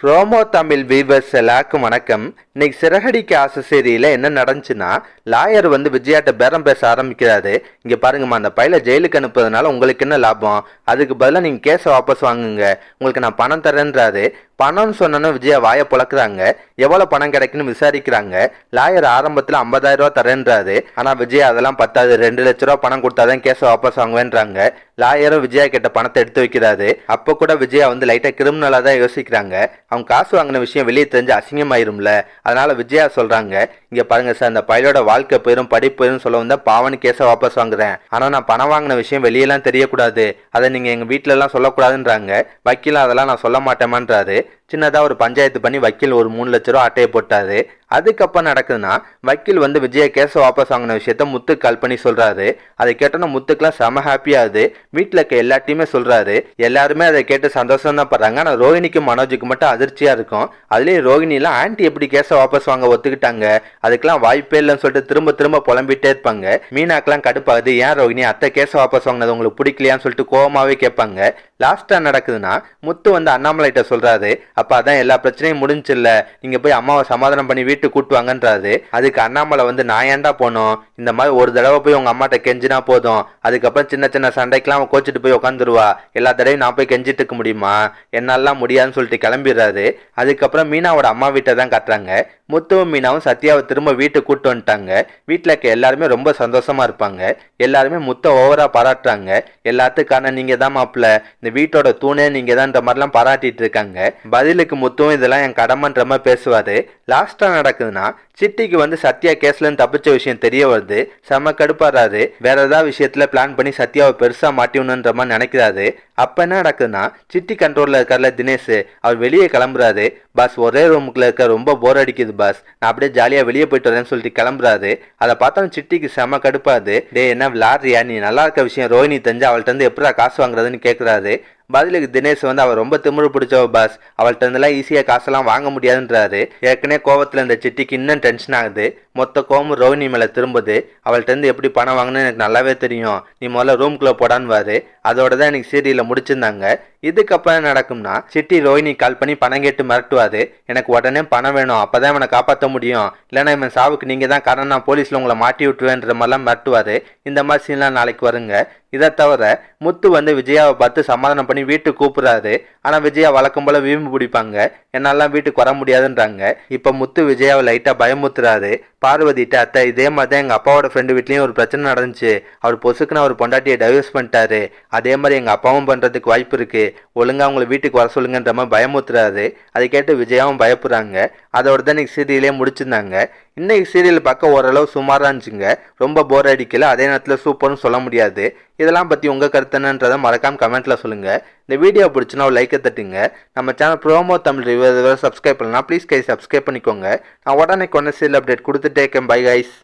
Promo Tamil viewers எல்லாருக்கும் வணக்கம். இன்னைக்கு சிறகடிக்க ஆசை சீரியல்ல என்ன நடந்துச்சுன்னா, லாயர் விஜயாட்ட பேரம் பேச ஆரம்பிக்கிறாரு. இங்க பாருங்கம்மா, அந்த பையில ஜெயிலுக்கு அனுப்புறதுனால உங்களுக்கு என்ன லாபம்? அதுக்கு பதிலாக நீங்க கேஸை வாபஸ் வாங்குங்க, உங்களுக்கு நான் பணம் தரேன்றாரு. பணம்னு சொன்னோன்னு விஜயா வாயை புழக்கிறாங்க. எவ்வளவு பணம் கிடைக்குன்னு விசாரிக்கிறாங்க. லாயர் ஆரம்பத்துல 50,000 ரூபா தரேன்றாரு. ஆனா விஜயா அதெல்லாம் பத்தாது, 2 லட்ச ரூபா பணம் கொடுத்தாதான் கேஸை வாபஸ் வாங்குவேன்றாங்க. லாயரும் விஜயா கிட்ட பணத்தை எடுத்து வைக்கிறாரு. அப்ப கூட விஜயா லைட்டா கிரிமினலா தான் யோசிக்கிறாங்க. அவங்க காசு வாங்கின விஷயம் வெளியே தெரிஞ்சு அசிங்கமாயிரும்ல. அதனால விஜயா சொல்றாங்க, இங்க பாருங்க சார், அந்த பையலோட வாழ்க்கை போயிரும், படிப்பு போயிரும் சொல்ல வந்தா பாவனு கேஸை வாபஸ் வாங்குறேன். ஆனா நான் பணம் வாங்கின விஷயம் வெளியெல்லாம் தெரியக்கூடாது, அதை நீங்க எங்க வீட்டுல எல்லாம் சொல்லக்கூடாதுன்றாங்க. வக்கீல அதெல்லாம் நான் சொல்ல மாட்டேமான்றாரு. சின்னதா ஒரு பஞ்சாயத்து பண்ணி வக்கீல் ஒரு 3 லட்ச ரூபா அட்டையை போட்டாரு. அதுக்கப்புறம் நடக்குதுன்னா, வக்கீல் விஜய கேஸ வாபஸ் வாங்கின விஷயத்த முத்து கால் பண்ணி சொல்றாரு. அதை கேட்டோன்னா முத்துக்கெல்லாம் செம ஹாப்பியாகுது. வீட்டுல இருக்க எல்லாத்தையுமே சொல்றாரு. எல்லாருமே அதை கேட்டு சந்தோஷம் தான் படுறாங்க. ஆனா ரோஹிணிக்கும் மனோஜுக்கு மட்டும் அதிர்ச்சியா இருக்கும். அதுலயே ரோஹிணி எல்லாம் ஆன்டி எப்படி கேஸ வாபஸ் வாங்க ஒத்துக்கிட்டாங்க, அதுக்கெல்லாம் வாய்ப்பே இல்லைன்னு சொல்லிட்டு திரும்ப திரும்ப புலம்பிட்டே இருப்பாங்க. மீனாக்கெல்லாம் கடுப்பாகுது. ஏன் ரோஹிணி அத்தை கேஸ வாபஸ் வாங்கினது உங்களுக்கு பிடிக்கலையான்னு சொல்லிட்டு கோவமாவே கேட்பாங்க. லாஸ்டா நடக்குதுன்னா, முத்து அண்ணாமலைகிட்ட சொல்றாரு, அப்ப அதான் எல்லா பிரச்சனையும் முடிஞ்சில்ல, நீங்க போய் அம்மாவை சமாதானம் பண்ணி வீட்டுக்கு கூட்டுவாங்கன்றாரு. அதுக்கு அண்ணாமலை நான் ஏன்டா போனோம், இந்த மாதிரி ஒரு தடவை போய் உங்க அம்மாட்ட கெஞ்சினா போதும், அதுக்கப்புறம் சின்ன சின்ன சண்டைக்கெல்லாம் அவன் கோச்சிட்டு போய் உட்காந்துருவா, எல்லா தடவையும் நான் போய் கெஞ்சிட்டு இருக்க முடியுமா, என்னாலாம் முடியாதுன்னு சொல்லிட்டு கிளம்பிடுறாரு. அதுக்கப்புறம் மீனாவோட அம்மா வீட்டை தான் காட்டுறாங்க. முத்துவும் மீனாவும் சத்யாவை திரும்ப வீட்டுக்கு கூட்டு வந்துட்டாங்க. வீட்டுல இருக்க எல்லாருமே ரொம்ப சந்தோஷமா இருப்பாங்க. எல்லாருமே முத்த ஓவரா பாராட்டுறாங்க. எல்லாத்துக்கான நீங்க தான் மாப்பிள்ள, இந்த வீட்டோட தூணே நீங்க தான்ன்ற மாதிரிலாம் பாராட்டிட்டு இருக்காங்க. பதிலுக்கு முத்துவும் இதெல்லாம் என் கடமைன்ற மாதிரி பேசுவாரு. லாஸ்டா நடக்குதுன்னா, சிட்டிக்கு சத்யா கேஸ்ல தப்பிச்ச விஷயம் தெரிய வருது. செம கடுப்பாடுறாரு. வேற ஏதாவது விஷயத்துல பிளான் பண்ணி சத்யாவை பெருசா மாட்டிடணுன்ற மாதிரி நினைக்கிறாரு. அப்ப என்ன நடக்குதுன்னா, சிட்டி கண்ட்ரோல்ல இருக்கார்ல தினேஷ், அவர் வெளியே கிளம்புறாரு. பாஸ், ஒரே ரூமுக்குள்ள இருக்க ரொம்ப போர் அடிக்குது பாஸ், நான் அப்படியே ஜாலியா வெளியே போயிட்டு வரேன்னு சொல்லிட்டு கிளம்புறாரு. அதை பார்த்தா சிட்டிக்கு செம கடுப்பாது. டே என்ன விளாடுறியா, நீ நல்லா இருக்க விஷயம் ரோஹிணி தெரிஞ்சு அவள்கிட்ட இருந்து எப்படா காசு வாங்குறதுன்னு கேட்கிறாரு. பதிலுக்கு தினேஷ் அவர் ரொம்ப திமிரு பிடிச்சவ பாஸ், அவள்கிட்ட இருந்தெல்லாம் ஈஸியா காசெல்லாம் வாங்க முடியாதுன்றாரு. ஏற்கனவே கோவத்துல இந்த சிட்டிக்கு இன்னும் டென்ஷன் ஆகுது. மொத்த கோவமும் ரோஹிணி மேல திரும்புது. அவள்கிட்ட இருந்து எப்படி பணம் வாங்கணும்னு எனக்கு நல்லாவே தெரியும், நீ முதல்ல ரூம்குள்ள போடான்வாரு. அதோட தான் எனக்கு சீரியல்ல முடிச்சிருந்தாங்க. இதுக்கப்புறம் நடக்கும்னா, சிட்டி ரோஹிணி கால் பண்ணி பணம் கேட்டு மிரட்டுவாரு. எனக்கு உடனே பணம் வேணும், அப்பதான் இவனை காப்பாற்ற முடியும், இல்லைன்னா இவன் சாவுக்கு நீங்க தான் காரணம், நான் போலீஸ்ல உங்களை மாட்டி விட்டுருவேன்ற மாதிரிலாம் மிரட்டுவாரு. இந்த மாதிரி சீன்லாம் நாளைக்கு வருங்க. இதை தவிர முத்து விஜயாவை பார்த்து சமாதானம் பண்ணி வீட்டுக்கு கூப்பிடுறாரு. ஆனா விஜயா வழக்கம் போல வீம்பு பிடிப்பாங்க. என்னாலாம் வீட்டுக்கு வர முடியாதுன்றாங்க. இப்ப முத்து விஜயாவை லைட்டா பயமுத்துறாரு. பார்வதிட்ட, அத்தை இதே மாதிரி தான் எங்க அப்பாவோட ஃப்ரெண்டு வீட்லயும் ஒரு பிரச்சனை நடந்துச்சு, அவர் பொசுக்குன்னு அவர் பொண்டாட்டியை டைவர்ஸ் பண்ணிட்டாரு, அதே மாதிரி எங்க அப்பாவும் பண்றதுக்கு வாய்ப்பு இருக்கு, ஒழுங்கா அவங்களை வீட்டுக்கு வர சொல்லுங்கன்ற மாதிரி பயமுத்துறாரு. அதை கேட்டு விஜயாவும் பயப்படுறாங்க. அதோட தான் இன்னைக்கு சீரியலே முடிச்சிருந்தாங்க. இன்னைக்கு சீரியல் பார்க்க ஓரளவு சுமாரா இருந்துச்சுங்க. ரொம்ப போர் அடிக்கல, அதே நேரத்தில் சூப்பர்னு சொல்ல முடியாது. இதெல்லாம் பற்றி உங்கள் கருத்து என்னன்றதை மறக்காம கமெண்ட்ல சொல்லுங்க. இந்த வீடியோ பிடிச்சுன்னா ஒரு லைக்கை தட்டுங்க. நம்ம channel promo Tamil review subscribe பண்ணலாம், ப்ளீஸ் கை சப்ஸ்கிரைப் பண்ணிக்கோங்க. நான் உடனே கொண்டு சீரியல் அப்டேட் கொடுத்துட்டே இருக்கேன். Bye guys.